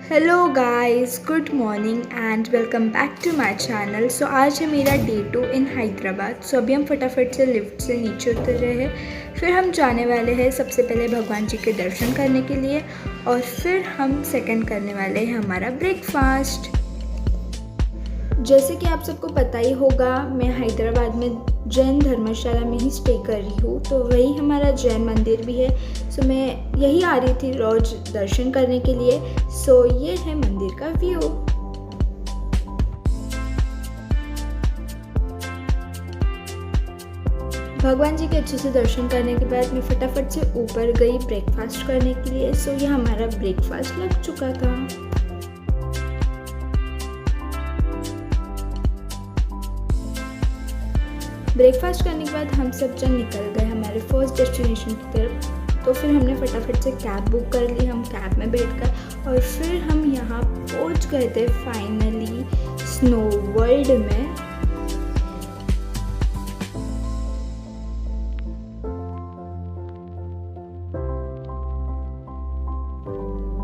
Hello guys, good morning and welcome back to my channel. So आज है मेरा day 2 इन हैदराबाद। सो अभी हम फटाफट से लिफ्ट से नीचे उतर रहे हैं। फिर हम जाने वाले हैं सबसे पहले भगवान जी के दर्शन करने के लिए और फिर हम सेकंड करने वाले हैं हमारा ब्रेकफास्ट। जैसे कि आप सबको पता ही होगा, मैं हैदराबाद में जैन धर्मशाला में ही स्टे कर रही हूँ, तो वही हमारा जैन मंदिर भी है। सो मैं यही आ रही थी रोज़ दर्शन करने के लिए। सो ये है मंदिर का व्यू। भगवान जी के अच्छे से दर्शन करने के बाद मैं फटाफट से ऊपर गई ब्रेकफास्ट करने के लिए। सो ये हमारा ब्रेकफास्ट लग चुका था। ब्रेकफास्ट करने के बाद हम सब जन निकल गए हमारे फर्स्ट डेस्टिनेशन की तरफ। तो फिर हमने फटाफट से कैब बुक कर ली। हम कैब में बैठकर और फिर हम यहाँ पहुँच गए थे फाइनली स्नो वर्ल्ड में।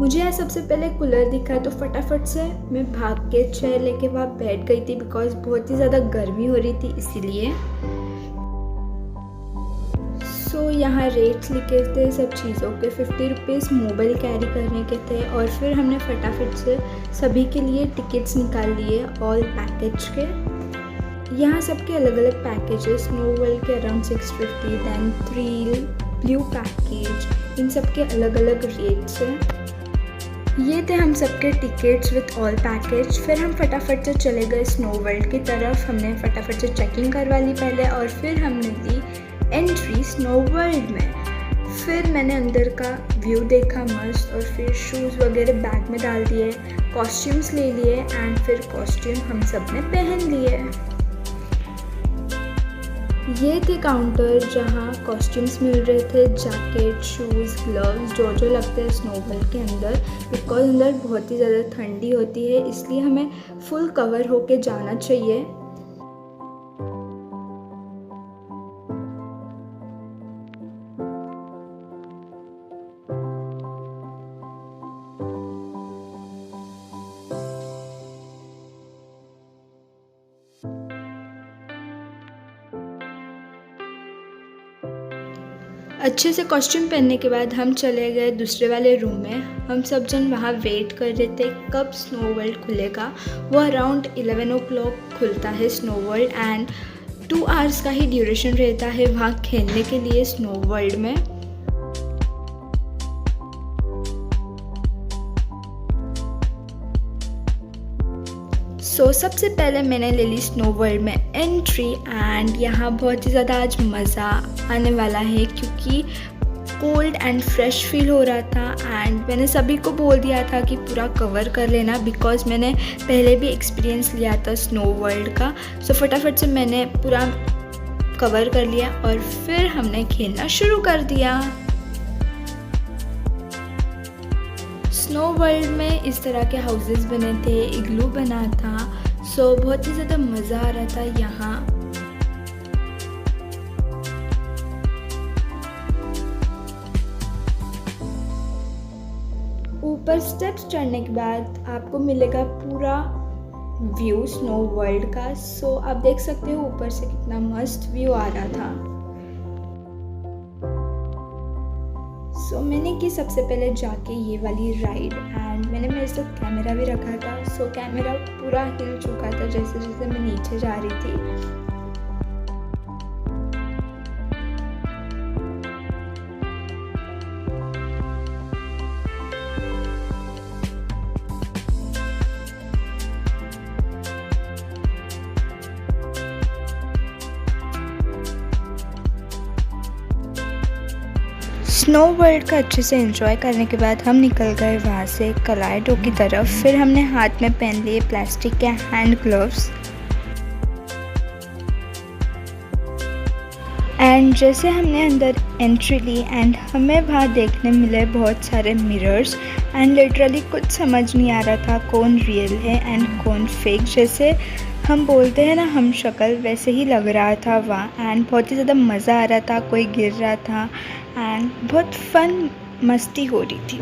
मुझे यहाँ सबसे पहले कूलर दिखा तो फटाफट से मैं भाग के चेयर लेके वहाँ बैठ गई थी, बिकॉज बहुत ही ज़्यादा गर्मी हो रही थी इसीलिए। सो यहाँ रेट्स लिखे थे सब चीज़ों के। 50 रुपीज़ मोबाइल कैरी करने के थे और फिर हमने फटाफट से सभी के लिए टिकट्स निकाल लिए ऑल पैकेज के। यहाँ सबके अलग अलग पैकेजेस, स्नो वर्ल्ड के around 650, then thrill, blue package, इन सब के अलग अलग रेट्स हैं। ये थे हम सबके टिकट्स विथ ऑल पैकेज। फिर हम फटाफट से चले गए स्नो वर्ल्ड की तरफ। हमने फटाफट से चेकिंग करवा ली पहले और फिर हमने ली एंट्री स्नो वर्ल्ड में। फिर मैंने अंदर का व्यू देखा मस्त और फिर शूज़ वगैरह बैग में डाल दिए, कॉस्ट्यूम्स ले लिए एंड फिर कॉस्ट्यूम हम सब ने पहन लिए। ये थे काउंटर जहाँ कॉस्ट्यूम्स मिल रहे थे, जैकेट, शूज़, ग्लव्स, जो लगते हैं स्नो वर्ल्ड के अंदर। बिकॉज अंदर बहुत ही ज़्यादा ठंडी होती है, इसलिए हमें फुल कवर होके जाना चाहिए। अच्छे से कॉस्ट्यूम पहनने के बाद हम चले गए दूसरे वाले रूम में। हम सब जन वहाँ वेट कर रहे थे कब स्नो वर्ल्ड खुलेगा। वो अराउंड 11 o'clock खुलता है स्नो वर्ल्ड एंड 2 hours का ही ड्यूरेशन रहता है वहाँ खेलने के लिए स्नो वर्ल्ड में। सबसे पहले मैंने ले ली स्नो वर्ल्ड में एंट्री एंड यहाँ बहुत ही ज़्यादा आज मज़ा आने वाला है क्योंकि कोल्ड एंड फ्रेश फील हो रहा था। एंड मैंने सभी को बोल दिया था कि पूरा कवर कर लेना, बिकॉज मैंने पहले भी एक्सपीरियंस लिया था स्नो वर्ल्ड का। फटाफट से मैंने पूरा कवर कर लिया और फिर हमने खेलना शुरू कर दिया। स्नो वर्ल्ड में इस तरह के हाउसेस बने थे, इग्लू बना था। बहुत ही ज़्यादा मज़ा आ रहा था यहाँ। ऊपर स्टेप्स चढ़ने के बाद आपको मिलेगा पूरा व्यू स्नो वर्ल्ड का। आप देख सकते हो ऊपर से कितना मस्त व्यू आ रहा था। मैंने की सबसे पहले जाके ये वाली राइड एंड मैंने मेरे साथ कैमरा भी रखा था। कैमरा पूरा हिल चुका था जैसे जैसे मैं नीचे जा रही थी। स्नो वर्ल्ड का अच्छे से एंजॉय करने के बाद हम निकल गए वहाँ से कलाइडो की तरफ। फिर हमने हाथ में पहन लिए प्लास्टिक के हैंड ग्लव्स एंड जैसे हमने अंदर एंट्री ली एंड हमें वहाँ देखने मिले बहुत सारे मिरर्स एंड लिटरली कुछ समझ नहीं आ रहा था कौन रियल है एंड कौन फेक। जैसे हम बोलते हैं ना हम शक्ल, वैसे ही लग रहा था वहाँ एंड बहुत ही ज़्यादा मज़ा आ रहा था। कोई गिर रहा था एंड बहुत फन मस्ती हो रही थी।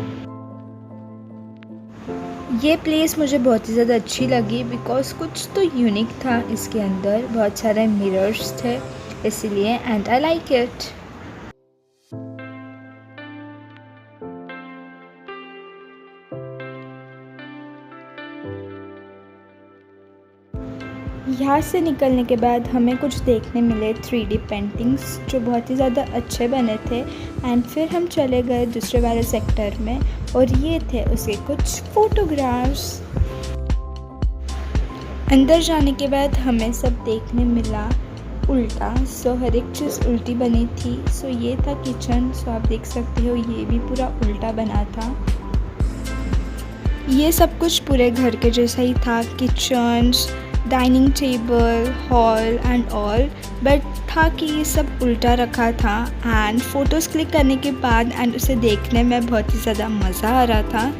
ये प्लेस मुझे बहुत ही ज़्यादा अच्छी लगी बिकॉज़ कुछ तो यूनिक था इसके अंदर, बहुत सारे मिरर्स थे इसलिए, एंड आई लाइक इट। यहाँ से निकलने के बाद हमें कुछ देखने मिले 3D पेंटिंग्स जो बहुत ही ज़्यादा अच्छे बने थे, एंड फिर हम चले गए दूसरे वाले सेक्टर में और ये थे उसके कुछ फ़ोटोग्राफ्स। अंदर जाने के बाद हमें सब देखने मिला उल्टा, सो हर एक चीज़ उल्टी बनी थी। सो ये था किचन, सो आप देख सकते हो ये भी पूरा उल्टा बना था। ये सब कुछ पूरे घर के जैसा ही था, kitchen, dining table, hall and all, but था कि ये सब उल्टा रखा था। एंड फ़ोटोज़ क्लिक करने के बाद एंड उसे देखने में बहुत ही ज़्यादा मज़ा आ रहा था।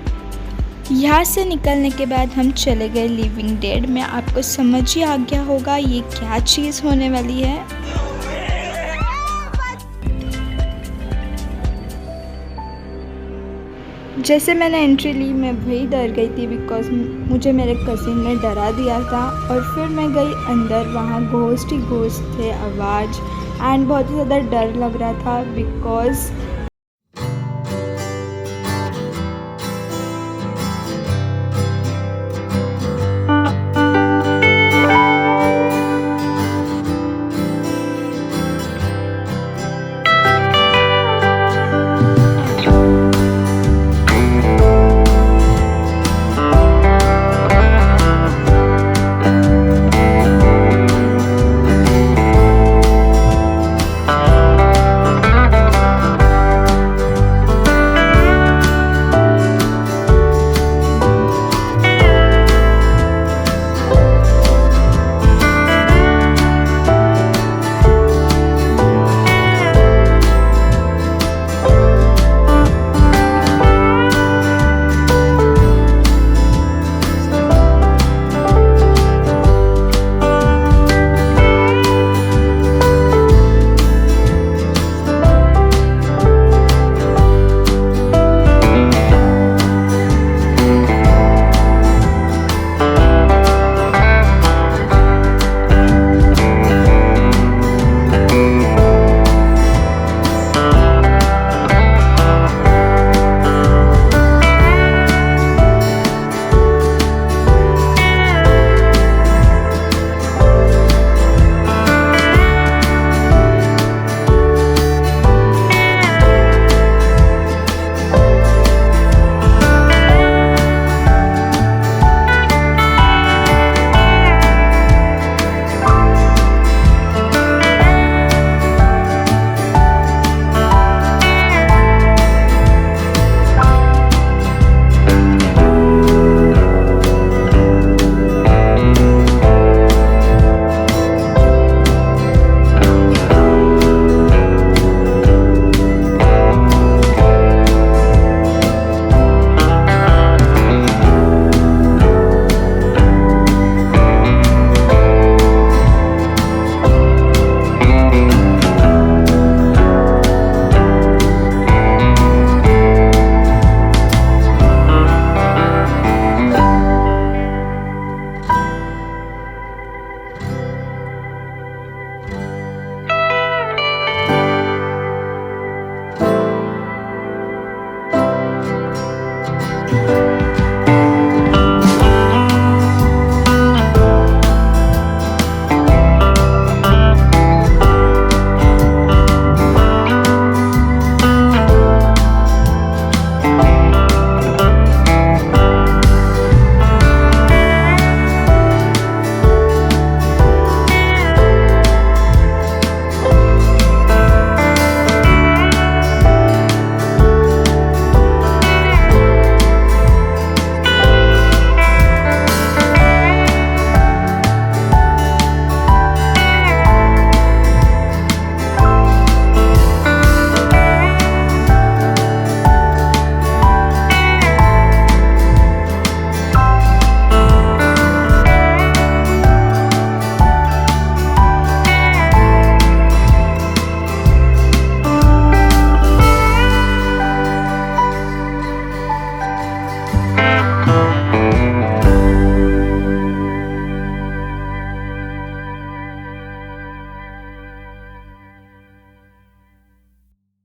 यहाँ से निकलने के बाद हम चले गए लिविंग डेड में। आपको समझ ही आ गया होगा ये क्या चीज़ होने वाली है। जैसे मैंने एंट्री ली मैं वही डर गई थी बिकॉज़ मुझे मेरे कज़िन ने डरा दिया था, और फिर मैं गई अंदर, वहाँ घोस्ट ही घोस्ट थे, आवाज़, एंड बहुत ही ज़्यादा डर लग रहा था बिकॉज़